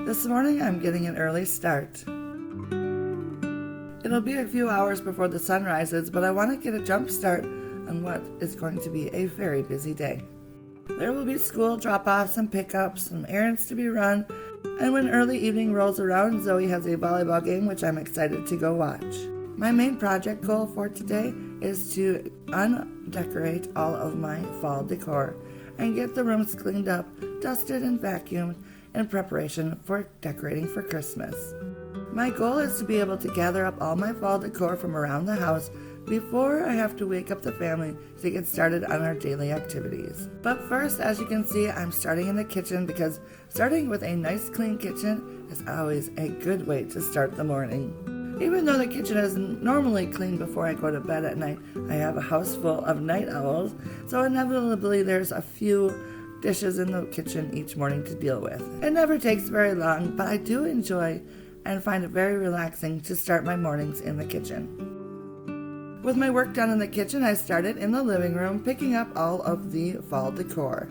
This morning I'm getting an early start. It'll be a few hours before the sun rises, but I want to get a jump start on what is going to be a very busy day. There will be school drop-offs and pickups, some errands to be run, and when early evening rolls around, Zoe has a volleyball game which I'm excited to go watch. My main project goal for today is to undecorate all of my fall decor and get the rooms cleaned up, dusted, and vacuumed in preparation for decorating for Christmas. My goal is to be able to gather up all my fall decor from around the house before I have to wake up the family to get started on our daily activities. But first, as you can see, I'm starting in the kitchen because starting with a nice clean kitchen is always a good way to start the morning. Even though the kitchen is normally clean before I go to bed at night, I have a house full of night owls, so inevitably there's a few dishes in the kitchen each morning to deal with. It never takes very long, but I do enjoy and find it very relaxing to start my mornings in the kitchen. With my work done in the kitchen, I started in the living room picking up all of the fall decor.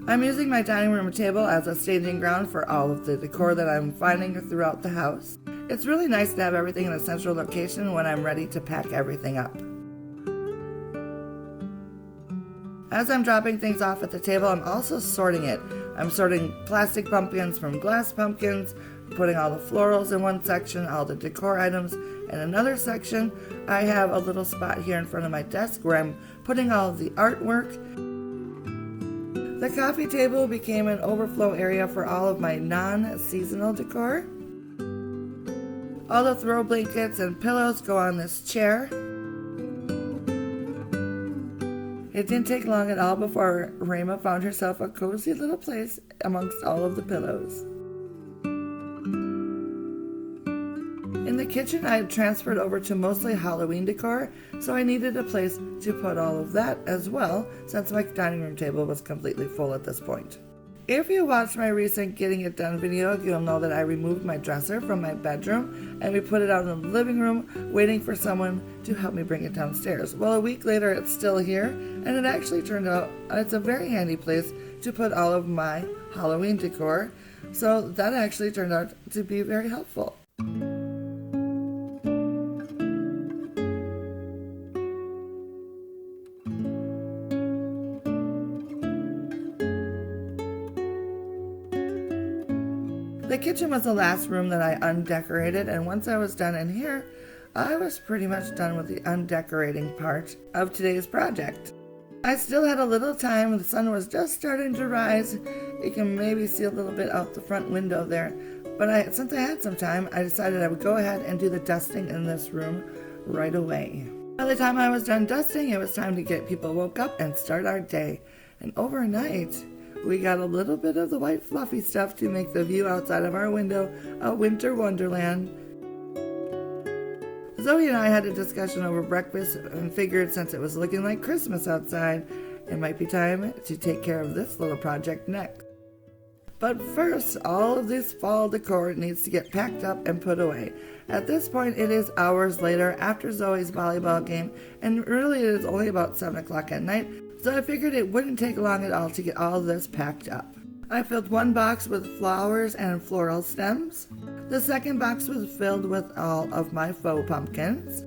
I'm using my dining room table as a staging ground for all of the decor that I'm finding throughout the house. It's really nice to have everything in a central location when I'm ready to pack everything up. As I'm dropping things off at the table, I'm also sorting it. I'm sorting plastic pumpkins from glass pumpkins, putting all the florals in one section, all the decor items in another section. I have a little spot here in front of my desk where I'm putting all of the artwork. The coffee table became an overflow area for all of my non-seasonal decor. All the throw blankets and pillows go on this chair. It didn't take long at all before Rayma found herself a cozy little place amongst all of the pillows. In the kitchen, I had transferred over to mostly Halloween decor, so I needed a place to put all of that as well, since my dining room table was completely full at this point. If you watched my recent Getting It Done video, you'll know that I removed my dresser from my bedroom and we put it out in the living room, waiting for someone to help me bring it downstairs. Well, a week later, it's still here, and it actually turned out it's a very handy place to put all of my Halloween decor, so that actually turned out to be very helpful. The kitchen was the last room that I undecorated, and once I was done in here, I was pretty much done with the undecorating part of today's project. I still had a little time. The sun was just starting to rise. You can maybe see a little bit out the front window there, but since I had some time, I decided I would go ahead and do the dusting in this room right away. By the time I was done dusting, it was time to get people woke up and start our day. And overnight, we got a little bit of the white fluffy stuff to make the view outside of our window a winter wonderland. Zoe and I had a discussion over breakfast and figured since it was looking like Christmas outside, it might be time to take care of this little project next. But first, all of this fall decor needs to get packed up and put away. At this point, it is hours later after Zoe's volleyball game, and really it is only about 7 o'clock at night, so I figured it wouldn't take long at all to get all of this packed up. I filled one box with flowers and floral stems. The second box was filled with all of my faux pumpkins.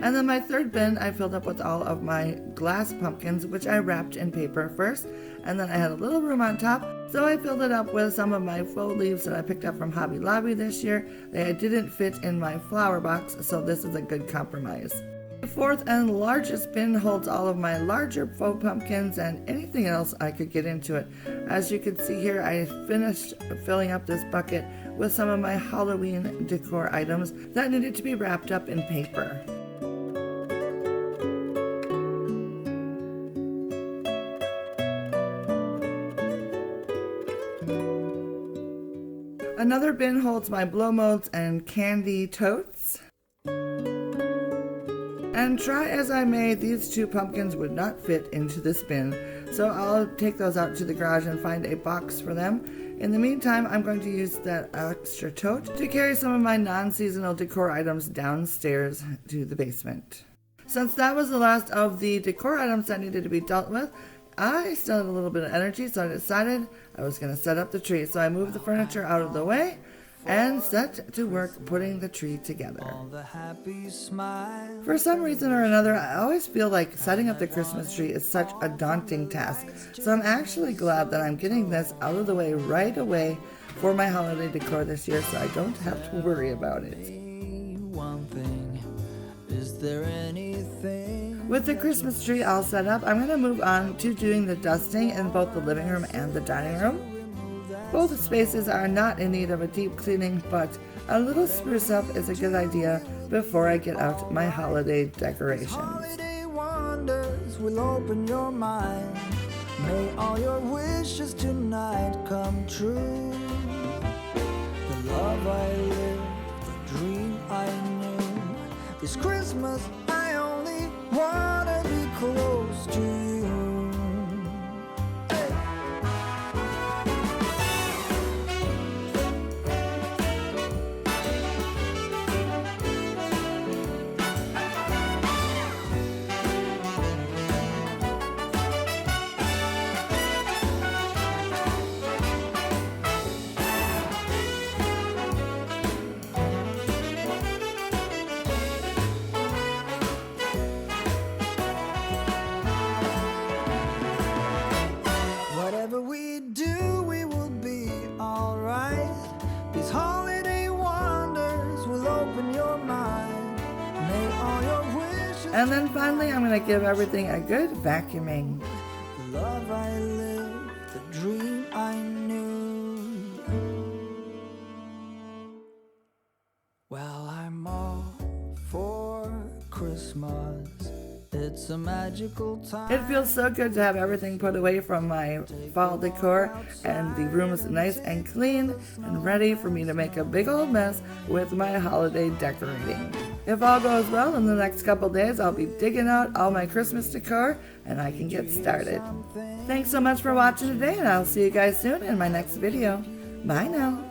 And then my third bin I filled up with all of my glass pumpkins, which I wrapped in paper first, and then I had a little room on top, so I filled it up with some of my faux leaves that I picked up from Hobby Lobby this year. They didn't fit in my flower box, so this is a good compromise. The fourth and largest bin holds all of my larger faux pumpkins and anything else I could get into it. As you can see here, I finished filling up this bucket with some of my Halloween decor items that needed to be wrapped up in paper. Another bin holds my blow molds and candy totes. And try as I may, these two pumpkins would not fit into this bin, so I'll take those out to the garage and find a box for them In the meantime, I'm going to use that extra tote to carry some of my non-seasonal decor items downstairs to the basement. Since that was the last of the decor items that needed to be dealt with, I still had a little bit of energy, so I decided I was going to set up the tree. So I moved the furniture out of the way and set to work putting the tree together. For some reason or another, I always feel like setting up the Christmas tree is such a daunting task. So I'm actually glad that I'm getting this out of the way right away for my holiday decor this year, so I don't have to worry about it. With the Christmas tree all set up, I'm going to move on to doing the dusting in both the living room and the dining room. Both spaces are not in need of a deep cleaning, but a little spruce up is a good idea before I get out my holiday decorations. Holiday wonders will open your mind. May all your wishes tonight come true. The love I lived, the dream I knew. This Christmas I only wanna be close to you. Whatever we do, we will be alright. These holiday wonders will open your mind. May all your wishes. And then finally, I'm going to give everything a good vacuuming. The love I lived, the dream I knew. Well, I'm all for Christmas. It's a magical time. It feels so good to have everything put away from my fall decor, and the room is nice and clean and ready for me to make a big old mess with my holiday decorating. If all goes well, in the next couple days I'll be digging out all my Christmas decor and I can get started. Thanks so much for watching today, and I'll see you guys soon in my next video. Bye now.